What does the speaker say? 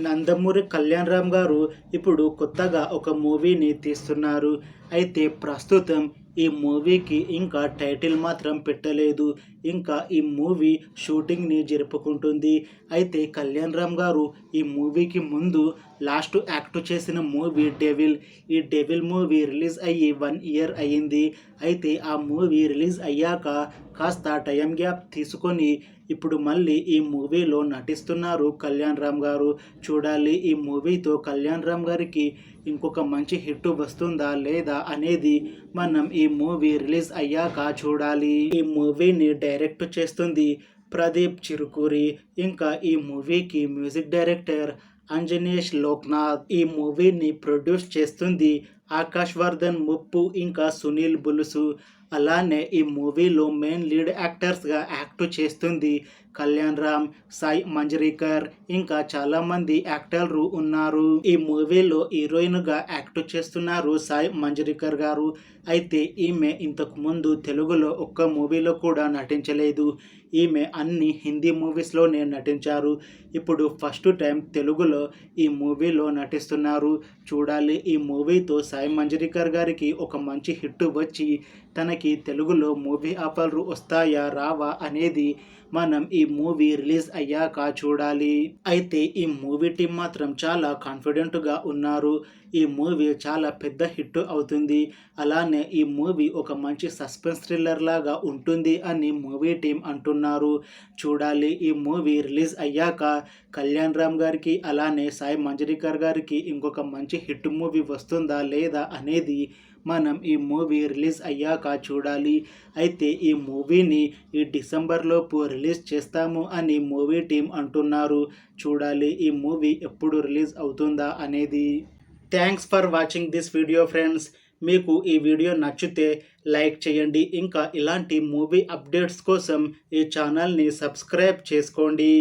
నందమూరి కళ్యాణ్ రామ్ గారు ఇప్పుడు కొత్తగా ఒక మూవీని తీస్తున్నారు. అయితే ప్రస్తుతం ఈ మూవీకి ఇంకా టైటిల్ మాత్రం పెట్టలేదు. ఇంకా ఈ మూవీ షూటింగ్‌ని జరుపుకుంటుంది. అయితే కళ్యాణ్ రామ్ గారు ఈ మూవీకి ముందు లాస్ట్ యాక్ట్ చేసిన మూవీ 'డెవిల్'. ఈ 'డెవిల్' మూవీ రిలీజ్ అయ్యి 1 ఇయర్ అయింది. అయితే ఆ మూవీ రిలీజ్ అయ్యాక కాస్త టైమ్ గ్యాప్ తీసుకొని ఇప్పుడు మళ్ళీ ఈ మూవీలో నటిస్తున్నారు కళ్యాణ్ రామ్ గారు. చూడాలి ఈ మూవీతో కళ్యాణ్ రామ్ గారికి ఇంకొక మంచి హిట్ వస్తుందా లేదా అనేది మనం ఈ మూవీ రిలీజ్ అయ్యాక చూడాలి. ఈ మూవీని డైరెక్ట్ చేస్తుంది ప్రదీప్ చిరుకూరి. ఇంకా ఈ మూవీకి మ్యూజిక్ డైరెక్టర్ అంజనీష్ లోక్నాథ్. ఈ మూవీని ప్రొడ్యూస్ చేస్తుంది ఆకాష్ వర్ధన్ ముప్పు ఇంకా సునీల్ బులుసు. అలానే ఈ మూవీలో మెయిన్ లీడ్ యాక్టర్స్గా యాక్ట్ చేస్తుంది కళ్యాణ్ రామ్, సాయి మంజ్రేకర్ ఇంకా చాలామంది యాక్టర్లు ఉన్నారు. ఈ మూవీలో హీరోయిన్గా యాక్ట్ చేస్తున్నారు సాయి మంజ్రేకర్ గారు. అయితే ఈమె ఇంతకు ముందు తెలుగులో ఒక్క మూవీలో కూడా నటించలేదు. ఈమె అన్ని హిందీ మూవీస్లోనే నటించారు. ఇప్పుడు ఫస్ట్ టైం తెలుగులో ఈ మూవీలో నటిస్తున్నారు. చూడాలి ఈ మూవీతో సాయి మంజ్రేకర్ గారికి ఒక మంచి హిట్ వచ్చి తనకి తెలుగులో మూవీ ఆఫర్లు వస్తాయా రావా అనేది మనం ఈ మూవీ రిలీజ్ అయ్యాక చూడాలి. అయితే ఈ మూవీ టీం మాత్రం చాలా కాన్ఫిడెంట్గా ఉన్నారు. ఈ మూవీ చాలా పెద్ద హిట్ అవుతుంది. అలానే ఈ మూవీ ఒక మంచి సస్పెన్స్ థ్రిల్లర్ లాగా ఉంటుంది అని మూవీ టీం అంటున్నారు. చూడాలి ఈ మూవీ రిలీజ్ అయ్యాక కళ్యాణ్ రామ్ గారికి అలానే సాయి మంజ్రేకర్ గారికి ఇంకొక మంచి హిట్ మూవీ వస్తుందా లేదా అనేది మనం ఈ మూవీ రిలీజ్ అయ్యాక చూడాలి. అయితే ఈ మూవీని ఈ డిసెంబర్లోపు రిలీజ్ చేస్తాము అని మూవీ టీం అంటున్నారు. చూడాలి ఈ మూవీ ఎప్పుడు రిలీజ్ అవుతుందా అనేది. Thanks for watching this video friends. మీకు ఈ వీడియో నచ్చితే లైక్ చేయండి. ఇంకా ఇలాంటి మూవీ అప్డేట్స్ కోసం ఈ ఛానల్ని సబ్స్క్రైబ్ చేసుకోండి.